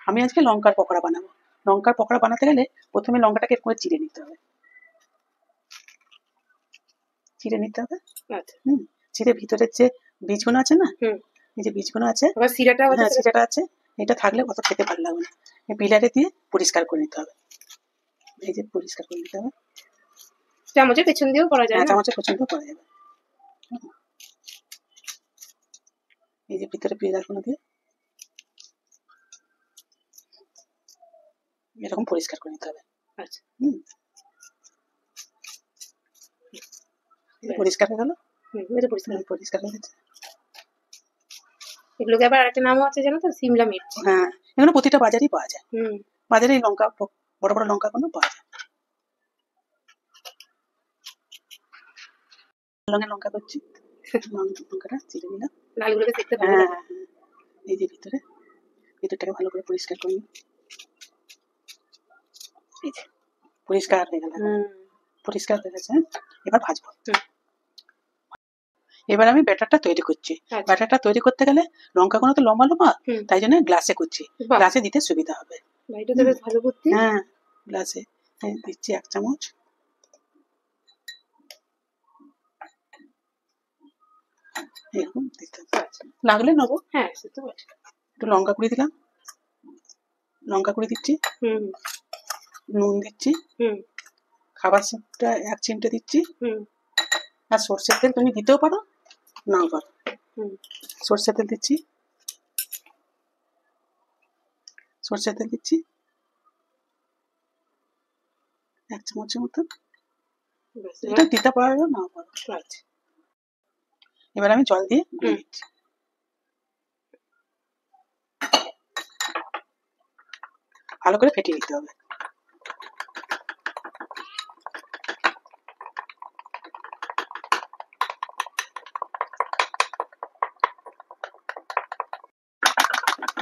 আমি আজকে লঙ্কার পকোড়া বানাবো। লঙ্কার পকোড়া বানাতে গেলে প্রথমে লঙ্কাটাকে করে চিড়ে নিতে হবে। চিড়ে নিতে হবে। আচ্ছা। চিড়ে ভিতরের যে বীজগুলো আছে না, এই যে বীজগুলো আছে, শিরাটা আছে, এটা থাকলে অত খেতে ভালো লাগবে না। পিলারে দিয়ে পরিষ্কার করে নিতে হবে। এই যে পরিষ্কার করে নিতে হবে। চামচের পেছন দিয়েও করা যায়। চামচের পেছন দিয়েও করা যাবে। এই যে ভিতরে পিলারগুলো দিয়ে এরকম পরিষ্কার করে নিতে হবে। আচ্ছা। পরিষ্কার হয়ে গেল। পরিষ্কার হয়ে গেছে। এগুলোকে আবার একটা নামও আছে জানো তো, সিমলা মির্চ। হ্যাঁ, এগুলো প্রতিটা বাজারেই পাওয়া যায়। বাজারে লঙ্কা, বড় বড় লঙ্কাগুলো পাওয়া যায়। লঙ্কা করছি, লঙ্কাটা চিড়ে নিলাম। লালগুলোকে দেখতে ভালো লাগে। এই যে ভিতরটাকে ভালো করে পরিষ্কার করে নিই। এই যে পরিষ্কার হয়ে গেল। পরিষ্কার হয়ে গেছে। এবার ভাজবো। এবার আমি ব্যাটারটা তৈরি করছি। ব্যাটারটা তৈরি করতে গেলে লঙ্কাগুলো তো লম্বা লম্বা, তাই জন্য গ্লাসে করছি। গ্লাসে দিতে সুবিধা হবে। ভালো বুদ্ধি। হ্যাঁ, গ্লাসে দিচ্ছি 1 চামচ। এরকম দিতে লাগলে নেবো। হ্যাঁ, সেটা বলছি। একটু লঙ্কা কুড়ি দিলাম। লঙ্কা কুড়ি দিচ্ছি। নুন দিচ্ছি। খাবার সোডা 1 চিমটে দিচ্ছি। আর সরষের তেল তুমি দিতেও পারো, নাও পারো। সরষের তেল দিচ্ছি। সরষের তেল দিচ্ছি 1 চামচের মতো। এটা দিতে পারো, নাও পারো। এবার আমি জল দিয়ে গুলে দিচ্ছি। ভালো করে ফেটিয়ে নিতে হবে।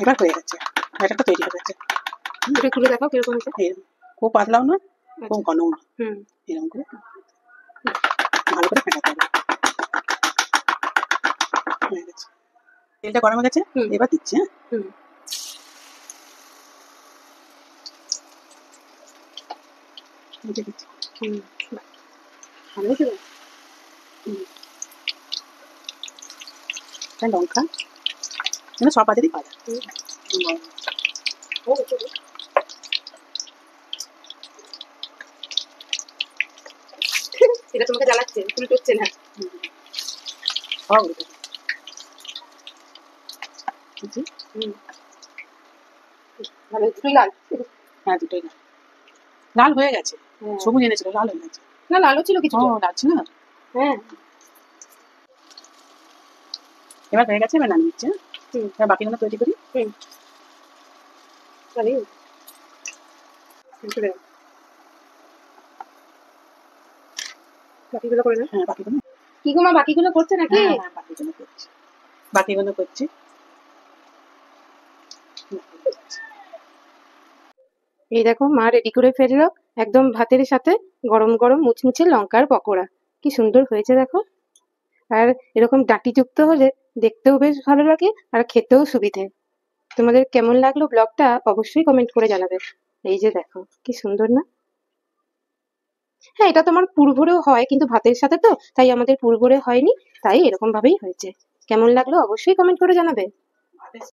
এবার হয়ে গেছে, ব্যাটারটা তৈরি হয়ে গেছে। খুলে দেখো কিরকম হয়েছে। খুব পাতলাও না, খুব ঘনও না। এরকম করে ভালো করে ফেটাতে হবে। হয়ে গেছে, তেলটা গরম হয়ে গেছে। এবার দিচ্ছি। লঙ্কা সব বাজারই পাওয়া যায়। এটা তোমাকে জ্বালাচ্ছে, তুমি করছে না। ভালো, দুটোই লাল। হ্যাঁ, দুটোই লাল। লাল হয়ে গেছে। সবুজ এনেছিল, লাল হয়ে গেছে। না, লালও ছিল কিছু। লাল ছিল না। হ্যাঁ, এবার হয়ে গেছে। এবার নামিয়ে নিচ্ছে। এবার বাকিগুলো তৈরি করি। বাকিগুলো করে না। হ্যাঁ, বাকিগুলো কি গো মা, বাকিগুলো করছে নাকি? হ্যাঁ, বাকিগুলো করছি। বাকিগুলো করছি। এই দেখো মা রেডি করে ফেললো একদম ভাতের সাথে গরম গরম মুচমুচে লঙ্কার পকোড়া। কি সুন্দর হয়েছে দেখো। আর এরকম ডাঁটিযুক্ত হলে দেখতেও বেশ ভালো লাগে আর খেতেও সুবিধে। তোমাদের কেমন লাগলো ব্লগটা অবশ্যই কমেন্ট করে জানাবে। এই যে দেখো কি সুন্দর না। হ্যাঁ, এটা তোমার পুরভোরেও হয়, কিন্তু ভাতের সাথে তো, তাই আমাদের পুরভোরে হয়নি, তাই এরকম ভাবেই হয়েছে। কেমন লাগলো অবশ্যই কমেন্ট করে জানাবে।